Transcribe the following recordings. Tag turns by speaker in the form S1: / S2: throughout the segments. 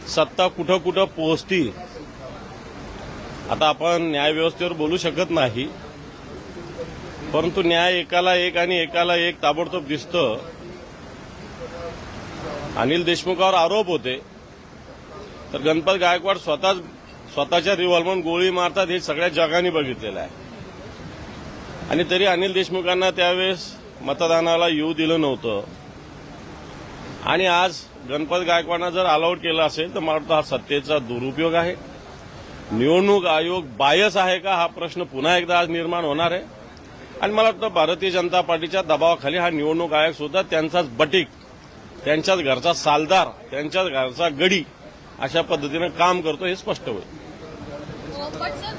S1: सत्ता कुठं कुठं पोहोचती, आता आपण न्यायव्यवस्थेवर बोलू शकत नाही, परंतु न्याय एकाला एक आणि एकाला एक ताबडतोब दिसतं. अनिल देशमुखावर आरोप होते तर गणपत गायकवाड स्वतःच्या रिव्हॉल्वरने गोळी मारतात हे सगळ्या जगाने बघितलेलं आहे. आणि तरी अनिल देशमुखांना त्यावेळेस मतदानाला येऊ दिलं नव्हतं. आणि आज गणपत गायकवाडांना जर अलाउड केलं असेल तर मला वाटतं हा सत्तेचा दुरुपयोग आहे. निवडणूक आयोग बायस आहे का हा प्रश्न पुन्हा एकदा आज निर्माण होणार आहे. आणि मला वाटतं भारतीय जनता पार्टीच्या दबावाखाली हा निवडणूक आयोग सुद्धा त्यांचाच बटीक, त्यांच्याच घरचा सालदार, त्यांच्याच घरचा गडी अशा पद्धतीनं काम करतो हे स्पष्ट होईल.
S2: पण सर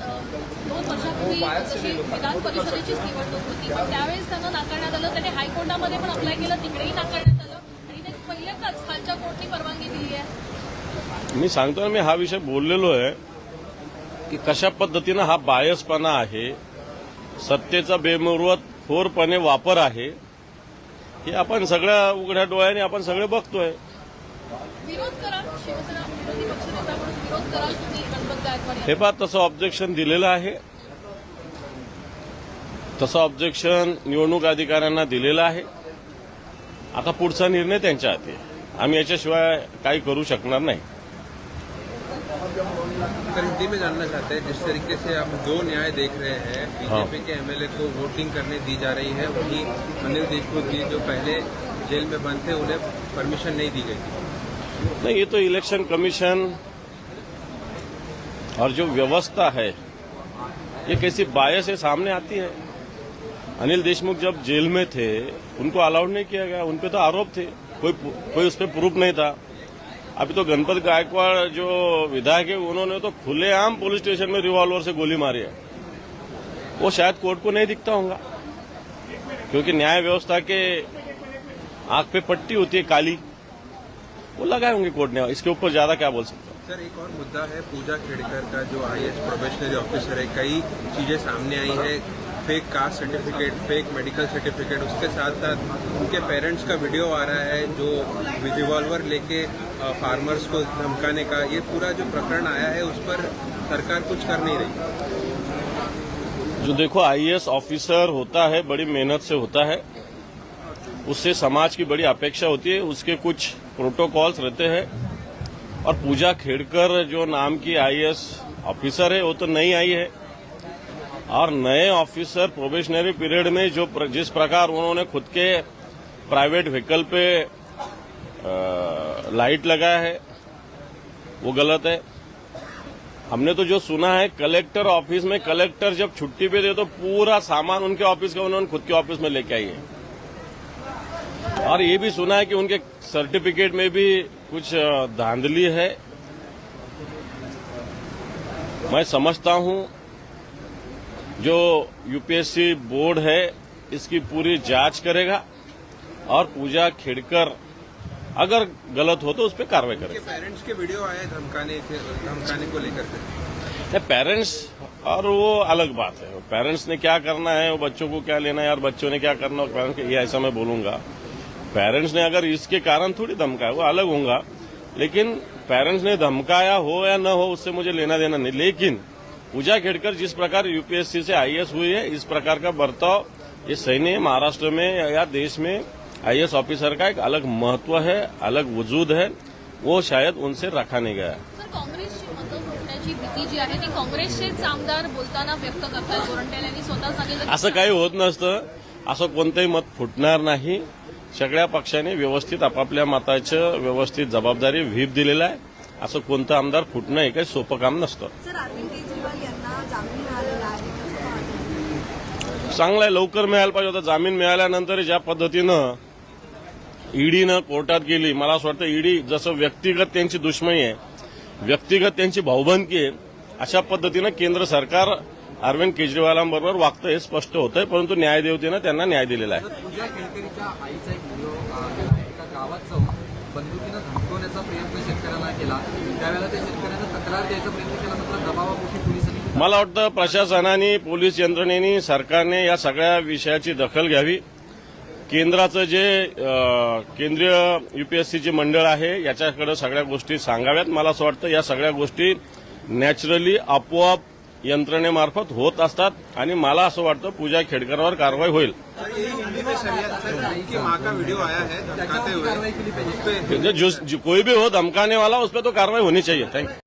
S2: 2 वर्षापूर्वी जशी विधान परिषदेचीच निवडणूक होती पण त्यावेळेस त्यांना नाकारण्यात आलं. त्याने हायकोर्टामध्ये पण अप्लाय केलं, तिकडेही नाकारण्यात आलं आणि ते पहिल्यांदाच खालच्या कोर्टाने परवानगी दिली आहे.
S1: मी सांगतो ना, मी हा विषय बोललेलो आहे की कशा पद्धतीनं हा बायसपणा आहे, सत्तेचा बेमुरवतखोरपणे वापर आहे हे आपण सगळ्या उघड्या डोळ्याने आपण सगळे बघतोय.
S2: विरोध करा, शिवसेना विरोधी पक्षनेता म्हणून विरोध करा तुम्ही गणपत गायकवाड.
S1: हे पहा, तसं ऑब्जेक्शन दिलेलं आहे, तसं ऑब्जेक्शन निवडणूक अधिकाऱ्यांना दिलेलं आहे. आता पुढचा निर्णय त्यांच्या हाती आहे. आम्ही याच्याशिवाय काही करू शकणार नाही.
S3: सर, हिंदी में जानना चाहते हैं, जिस तरीके से आप 2 न्याय देख रहे हैं, बीजेपी के एमएलए को वोटिंग करने दी जा रही है, वहीं अनिल देशमुख जी जो पहले जेल में बंद थे उन्हें परमिशन नहीं दी गई थी.
S1: नहीं, ये तो इलेक्शन कमीशन और जो व्यवस्था है ये कैसी बायस है सामने आती है. अनिल देशमुख जब जेल में थे उनको अलाउड नहीं किया गया, उनपे तो आरोप थे, कोई उस पर प्रूफ नहीं था. अभी तो गणपत गायकवाड़ जो विधायक है उन्होंने तो खुलेआम पुलिस स्टेशन में रिवॉल्वर से गोली मारी है. वो शायद कोर्ट को नहीं दिखता होगा क्योंकि न्याय व्यवस्था के आंख पे पट्टी होती है काली, वो लगाए होंगे कोर्ट ने. इसके ऊपर ज्यादा क्या बोल सकते हैं.
S3: सर, एक और मुद्दा है पूजा खेड़कर का जो आईएएस प्रोबेशनरी ऑफिसर है, कई चीजें सामने आई है, fake caste certificate, fake medical certificate, उसके साथ साथ उनके पेरेंट्स का वीडियो आ रहा है जो रिवॉल्वर लेके फार्मर्स को धमकाने का. ये पूरा जो प्रकरण आया है उस पर सरकार कुछ कर नहीं रही.
S1: जो देखो, आईएएस ऑफिसर होता है बड़ी मेहनत से होता है, उससे समाज की बड़ी अपेक्षा होती है, उसके कुछ प्रोटोकॉल्स रहते हैं. और पूजा खेड़कर जो नाम की आईएएस ऑफिसर है वो तो नई आई है और नए ऑफिसर प्रोबेशनरी पीरियड में जिस प्रकार उन्होंने खुद के प्राइवेट व्हीकल पे लाइट लगाया है वो गलत है. हमने तो जो सुना है कलेक्टर ऑफिस में कलेक्टर जब छुट्टी पे थे तो पूरा सामान उनके ऑफिस का उन्होंने खुद के ऑफिस में लेके आई है. और ये भी सुना है कि उनके सर्टिफिकेट में भी कुछ धांधली है. मैं समझता हूं जो यूपीएससी बोर्ड है इसकी पूरी जांच करेगा और पूजा खेड़कर अगर गलत हो तो उस पर कार्रवाई करेगा.
S3: पेरेंट्स के वीडियो आए धमकाने को लेकर के.
S1: पेरेंट्स और वो अलग बात है. पेरेंट्स ने क्या करना है, वो बच्चों को क्या लेना है और बच्चों ने क्या करना है, पेरेंट्स ये ऐसा मैं बोलूंगा. पेरेंट्स ने अगर इसके कारण थोड़ी धमकाया वो अलग होगा, लेकिन पेरेंट्स ने धमकाया हो या न हो उससे मुझे लेना देना नहीं. लेकिन पूजा खेड़कर जिस प्रकार यूपीएससी से आईएएस हुई है इस प्रकार का बर्ताव ये सही नहीं है. महाराष्ट्र में या देश में आईएएस ऑफिसर का एक अलग महत्व है, अलग वजूद है, वो शायद उनसे रखा नहीं गया.
S2: सर, काँग्रेसची मतं फुटण्याची भीती जी आहे ती काँग्रेसचेच आमदार बोलताना व्यक्त करतात. गोरंट्याल यांनी स्वतः सांगितलं
S1: असं काही होत नसतं. असं कोणतंही मत फुटणार नाही. सगळ्या पक्षांनी व्यवस्थित आपापल्या मताचं व्यवस्थित जबाबदारी व्हीप दिलेला आहे. असं कोणतं आमदार फुटणं हे काही सोपं काम नसतं.
S4: सर, अरविंद केजरीवाल यांना जामीन मिळालेला आहे,
S1: चांगलं आहे, लवकर मिळायला पाहिजे होता. जामीन मिळाल्यानंतर ज्या पद्धतीनं ईडीनं कोर्टात गेली, मला असं वाटतं ईडी जसं व्यक्तिगत त्यांची दुश्मनी आहे, व्यक्तिगत त्यांची भाऊबंदकी आहे, अशा पद्धतीनं केंद्र सरकार अरविंद केजरीवालांबरोबर वागतं हे स्पष्ट होतंय. परंतु न्यायदेवतेनं त्यांना न्याय दिलेला आहे.
S5: पूजा खेळकरीच्या आईचा एक व्हिडिओ एका गावात जाऊन बंदुकीनं धमकवण्याचा प्रयत्न शेतकऱ्यांना केला. त्यावेळेला त्या शेतकऱ्यांना तक्रार द्यायचा प्रयत्न केला मात्र दबावापोटी पोलिसांनी.
S1: मला वाटतं प्रशासनाने, पोलीस यंत्रणेने, सरकारने या सगळ्या विषयाची दखल घ्यावी. केंद्राचं जे केंद्रीय UPSCचे मंडळ आहे याच्याकडे सगळ्या गोष्टी सांगाव्यात. मला असं वाटतं या सगळ्या गोष्टी नॅचरली आपोआप यंत्रणेमार्फत होत असतात आणि मला असं वाटतं पूजा खेडकरवर कारवाई होईल.
S3: सर, यही हिंदी में उनकी माँ का वीडियो आया है धमकाते हुए,
S5: कारवाई केली पाहिजे.
S1: कोई भी हो धमकाने वाला उस पर तो कार्रवाई होनी चाहिए. Thank you.